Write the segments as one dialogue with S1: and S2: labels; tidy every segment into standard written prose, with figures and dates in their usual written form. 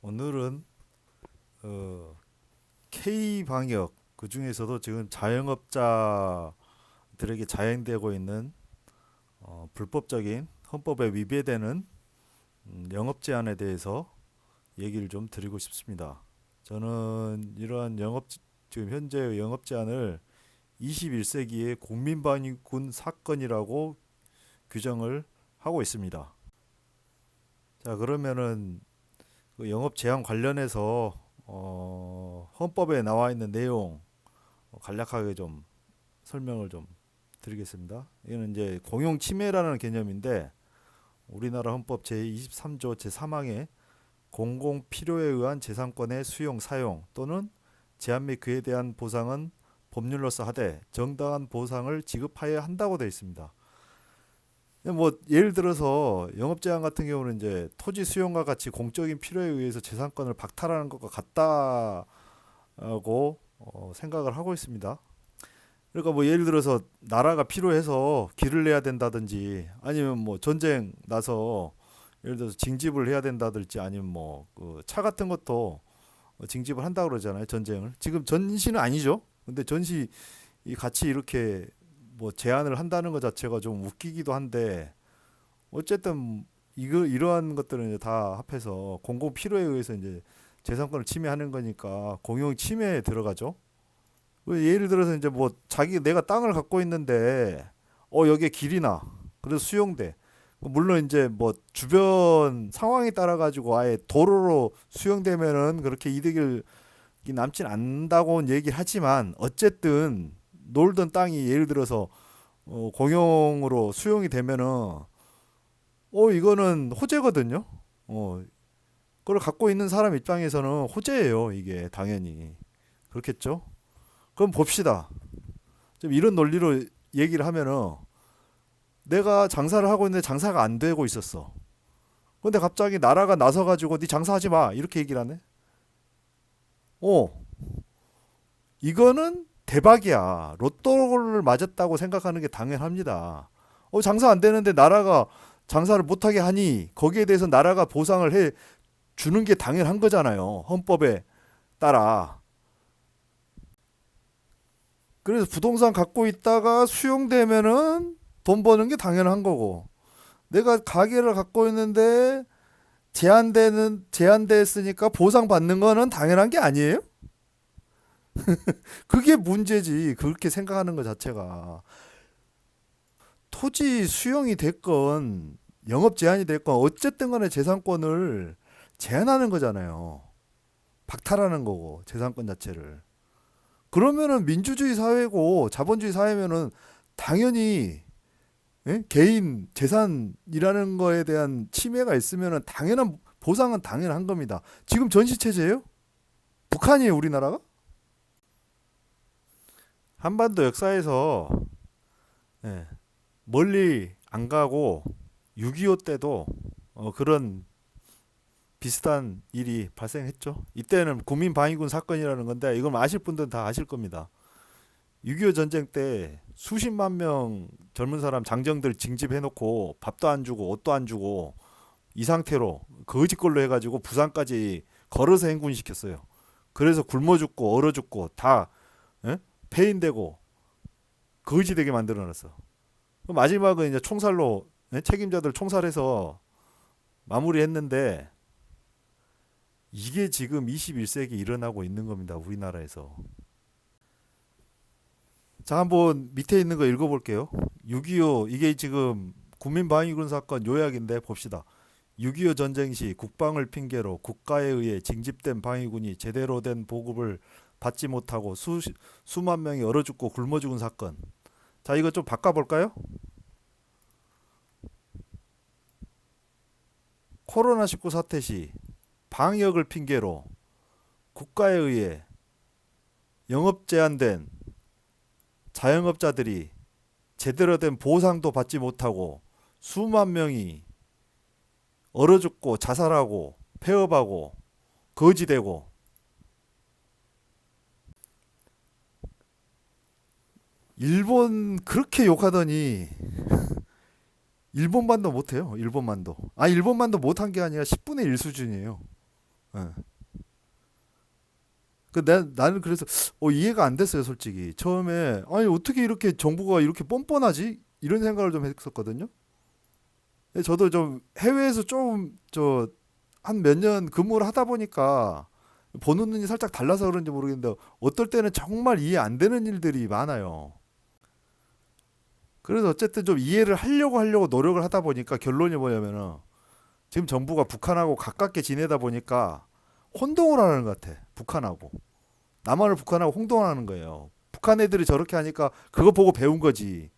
S1: 오늘은 K 방역 그 중에서도 지금 자영업자들에게 자행되고 있는 불법적인 헌법에 위배되는 영업 제한에 대해서 얘기를 좀 드리고 싶습니다. 저는 이러한 지금 현재의 영업 제한을 21세기의 국민방위군 사건이라고 규정을 하고 있습니다. 자, 그러면은 그 영업 제한 관련해서 헌법에 나와 있는 내용 간략하게 좀 설명을 좀 드리겠습니다. 이거는 이제 공용 침해라는 개념인데 우리나라 헌법 제23조 제3항에 공공 필요에 의한 재산권의 수용, 사용 또는 제한 및 그에 대한 보상은 법률로서 하되 정당한 보상을 지급하여야 한다고 되어 있습니다. 뭐 예를 들어서 영업 제한 같은 경우는 이제 토지 수용과 같이 공적인 필요에 의해서 재산권을 박탈하는 것과 같다고 생각을 하고 있습니다. 그러니까 뭐 예를 들어서 나라가 필요해서 길을 내야 된다든지 아니면 뭐 전쟁 나서 예를 들어서 징집을 해야 된다든지 아니면 뭐 그 차 같은 것도 징집을 한다 그러잖아요. 전쟁을. 지금 전시는 아니죠. 근데 전시 이 같이 이렇게 뭐 제한을 한다는 것 자체가 좀 웃기기도 한데 어쨌든 이러한 것들은 이제 다 합해서 공공 필요에 의해서 이제 재산권을 침해하는 거니까 공용 침해에 들어가죠. 예를 들어서 이제 뭐 내가 땅을 갖고 있는데 여기에 길이 나. 그래서 수용돼. 물론 이제 뭐 주변 상황에 따라 가지고 아예 도로로 수용되면은 그렇게 이득이 남진 않다고는 얘기를 하지만 어쨌든 놀던 땅이 예를 들어서 공용으로 수용이 되면은 이거는 호재거든요. 그걸 갖고 있는 사람 입장에서는 호재예요. 이게 당연히 그렇겠죠. 그럼 봅시다. 좀 이런 논리로 얘기를 하면은 내가 장사를 하고 있는데 장사가 안 되고 있었어. 근데 갑자기 나라가 나서 가지고 네 장사하지 마 이렇게 얘기를 하네. 어, 이거는 대박이야. 로또를 맞았다고 생각하는 게 당연합니다. 장사 안 되는데 나라가 장사를 못하게 하니 거기에 대해서 나라가 보상을 해 주는 게 당연한 거잖아요. 헌법에 따라. 그래서 부동산 갖고 있다가 수용되면은 돈 버는 게 당연한 거고. 내가 가게를 갖고 있는데 제한됐으니까 보상 받는 거는 당연한 게 아니에요? 그게 문제지. 그렇게 생각하는 것 자체가. 토지 수용이 됐건 영업 제한이 됐건 어쨌든 간에 재산권을 제한하는 거잖아요. 박탈하는 거고 재산권 자체를. 그러면은 민주주의 사회고 자본주의 사회면은 당연히 개인 재산이라는 거에 대한 침해가 있으면은 당연한 보상은 당연한 겁니다. 지금 전시 체제예요? 북한이에요, 우리나라가? 한반도 역사에서 예, 멀리 안 가고 6.25 때도 그런 비슷한 일이 발생했죠. 이때는 국민방위군 사건이라는 건데 이건 아실 분들은 다 아실 겁니다. 6.25 전쟁 때 수십만 명 젊은 사람 장정들 징집해놓고 밥도 안 주고 옷도 안 주고 이 상태로 거지꼴로 해가지고 부산까지 걸어서 행군시켰어요. 그래서 굶어 죽고 얼어 죽고 다 폐인되고 거지되게 만들어놨어. 마지막은 이제 총살로 책임자들 총살해서 마무리했는데 이게 지금 21세기 일어나고 있는 겁니다. 우리나라에서. 자, 한번 밑에 있는 거 읽어볼게요. 6.25 이게 지금 국민방위군 사건 요약인데 봅시다. 6.25 전쟁 시 국방을 핑계로 국가에 의해 징집된 방위군이 제대로 된 보급을 받지 못하고 수만 명이 얼어 죽고 굶어 죽은 사건. 자, 이거 좀 바꿔볼까요? 코로나19 사태 시 방역을 핑계로 국가에 의해 영업 제한된 자영업자들이 제대로 된 보상도 받지 못하고 수만 명이 얼어 죽고 자살하고 폐업하고 거지되고 일본 그렇게 욕하더니 일본만도 못해요. 일본만도. 일본만도 못한 게 아니라 10분의 1 수준이에요. 예. 나는 그래서 이해가 안 됐어요, 솔직히. 처음에 아니 어떻게 이렇게 정부가 이렇게 뻔뻔하지? 이런 생각을 좀 했었거든요. 저도 좀 해외에서 좀 한 몇 년 근무를 하다 보니까 보는 눈이 살짝 달라서 그런지 모르겠는데 어떨 때는 정말 이해 안 되는 일들이 많아요. 그래서 어쨌든 좀 이해를 하려고 노력을 하다 보니까 결론이 뭐냐면은 지금 정부가 북한하고 가깝게 지내다 보니까 혼동을 하는 것 같아. 북한하고. 남한을 북한하고 혼동하는 거예요. 북한 애들이 저렇게 하니까 그거 보고 배운 거지.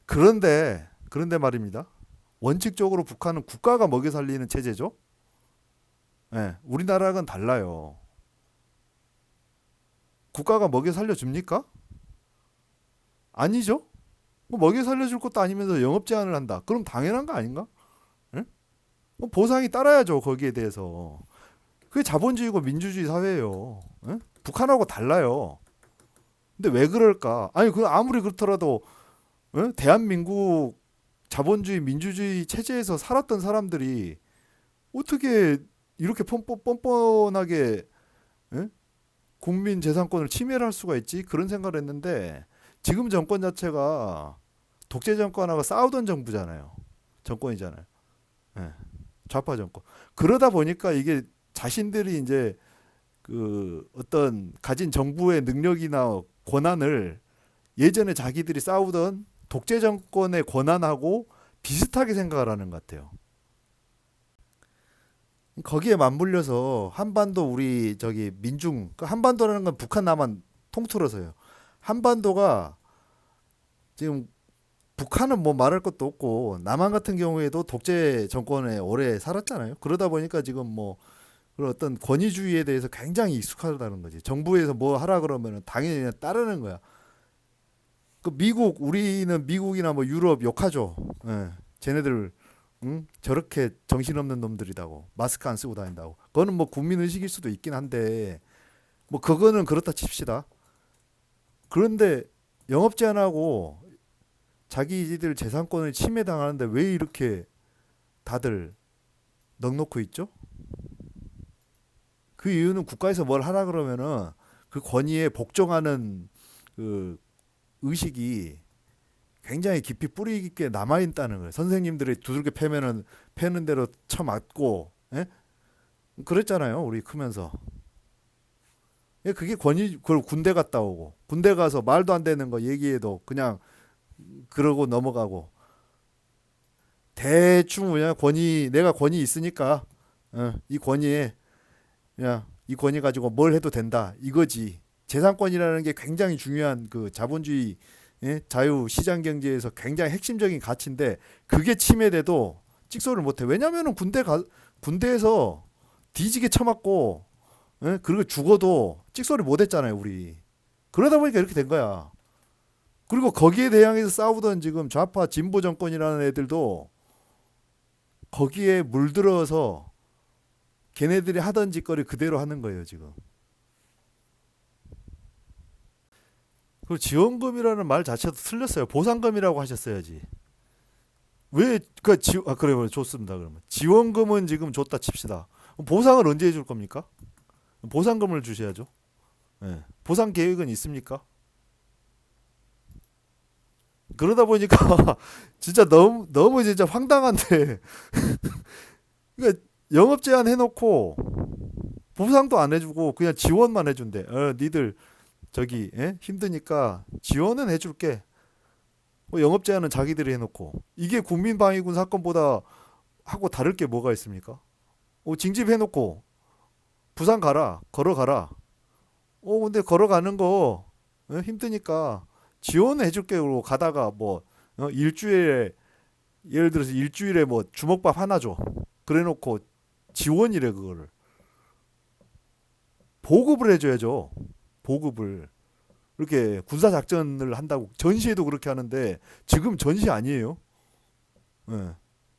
S1: 그런데 말입니다. 원칙적으로 북한은 국가가 먹여 살리는 체제죠. 예, 우리나라랑은 달라요. 국가가 먹여 살려줍니까? 아니죠. 뭐 먹여 살려줄 것도 아니면서 영업 제한을 한다. 그럼 당연한 거 아닌가? 예? 보상이 따라야죠. 거기에 대해서. 그게 자본주의고 민주주의 사회예요. 예? 북한하고 달라요. 근데 왜 그럴까? 아니 그 아무리 그렇더라도 대한민국 자본주의 민주주의 체제에서 살았던 사람들이 어떻게 이렇게 뻔뻔하게 예? 국민 재산권을 침해를 할 수가 있지? 그런 생각을 했는데 지금 정권 자체가 독재 정권하고 싸우던 정부잖아요. 정권이잖아요. 예, 좌파 정권. 그러다 보니까 이게 자신들이 이제 그 어떤 가진 정부의 능력이나 권한을 예전에 자기들이 싸우던 독재 정권의 권한하고 비슷하게 생각을 하는 것 같아요. 거기에 맞물려서 한반도 우리 저기 민중 그 한반도라는 건 북한 남한 통틀어서요. 한반도가 지금 북한은 뭐 말할 것도 없고 남한 같은 경우에도 독재 정권에 오래 살았잖아요. 그러다 보니까 지금 뭐 그런 어떤 권위주의에 대해서 굉장히 익숙하다는 거지. 정부에서 뭐 하라 그러면 당연히 그냥 따르는 거야. 그 미국 우리는 미국이나 뭐 유럽 욕하죠. 예. 쟤네들 응? 저렇게 정신없는 놈들이다고 마스크 안 쓰고 다닌다고. 그거는 뭐 국민 의식일 수도 있긴 한데 뭐 그거는 그렇다 칩시다. 그런데 영업 제한하고 자기들 재산권을 침해당하는데 왜 이렇게 다들 넋놓고 있죠? 그 이유는 국가에서 뭘 하라 그러면은 그 권위에 복종하는 그 의식이 굉장히 깊이 뿌리 깊게 남아 있다는 거예요. 선생님들이 두들겨 패면은 패는 대로 쳐맞고, 예? 그랬잖아요. 우리 크면서. 예, 그게 권위, 그걸 군대 갔다 오고, 군대 가서 말도 안 되는 거 얘기해도 그냥 그러고 넘어가고, 대충 그냥 내가 권위 있으니까, 이 권위에, 그냥 이 권위 가지고 뭘 해도 된다. 이거지. 재산권이라는 게 굉장히 중요한 그 자본주의 자유 시장 경제에서 굉장히 핵심적인 가치인데 그게 침해돼도 찍소리를 못해. 왜냐면은 군대에서 뒤지게 쳐맞고 그리고 죽어도 찍소리 못했잖아요 우리. 그러다 보니까 이렇게 된 거야. 그리고 거기에 대항해서 싸우던 지금 좌파 진보 정권이라는 애들도 거기에 물들어서 걔네들이 하던 짓거리 그대로 하는 거예요 지금. 그리고 지원금이라는 말 자체도 틀렸어요. 보상금이라고 하셨어야지. 그래 좋습니다. 그러면 지원금은 지금 줬다 칩시다. 보상을 언제 해줄 겁니까? 보상금을 주셔야죠. 예. 보상 계획은 있습니까? 그러다 보니까 진짜 너무 진짜 황당한데 그러니까 영업 제한 해놓고 보상도 안 해주고 그냥 지원만 해준대. 니들 저기 힘드니까 지원은 해줄게. 뭐 영업 제한은 자기들이 해놓고 이게 국민방위군 사건보다 하고 다를 게 뭐가 있습니까? 징집해놓고 부산 가라 걸어가라. 근데 걸어가는 거 힘드니까 지원해줄게. 그러고 가다가 뭐 일주일에 예를 들어서 일주일에 뭐 주먹밥 하나 줘. 그래놓고 지원이래 그거를 보급을 해줘야죠. 보급을 이렇게 군사 작전을 한다고 전시에도 그렇게 하는데 지금 전시 아니에요. 예.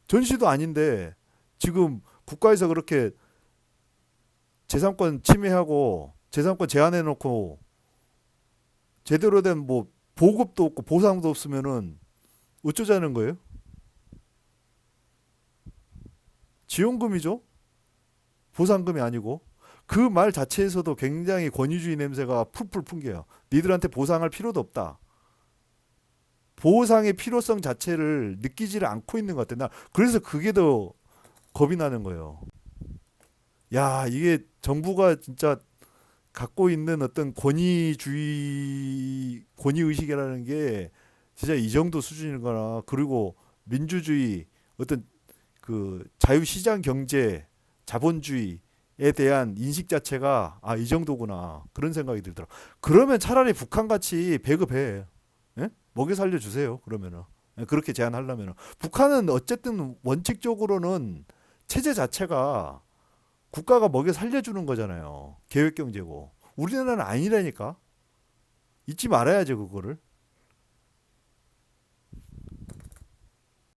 S1: 전시도 아닌데 지금 국가에서 그렇게 재산권 침해하고 재산권 제한해 놓고 제대로 된 뭐 보급도 없고 보상도 없으면은 어쩌자는 거예요? 지원금이죠. 보상금이 아니고 그 말 자체에서도 굉장히 권위주의 냄새가 풀풀 풍겨요. 니들한테 보상할 필요도 없다. 보상의 필요성 자체를 느끼지를 않고 있는 것 같아. 나 그래서 그게 더 겁이 나는 거예요. 야, 이게 정부가 진짜 갖고 있는 어떤 권위주의, 권위의식이라는 게 진짜 이 정도 수준이거나, 그리고 민주주의, 어떤 그 자유시장 경제, 자본주의에 대한 인식 자체가 아, 이 정도구나. 그런 생각이 들더라. 그러면 차라리 북한 같이 배급해. 예? 먹여 살려 주세요. 그러면은. 예, 그렇게 제안하려면은. 북한은 어쨌든 원칙적으로는 체제 자체가 국가가 먹여 살려주는 거잖아요. 계획 경제고. 우리나라는 아니라니까. 잊지 말아야죠, 그거를.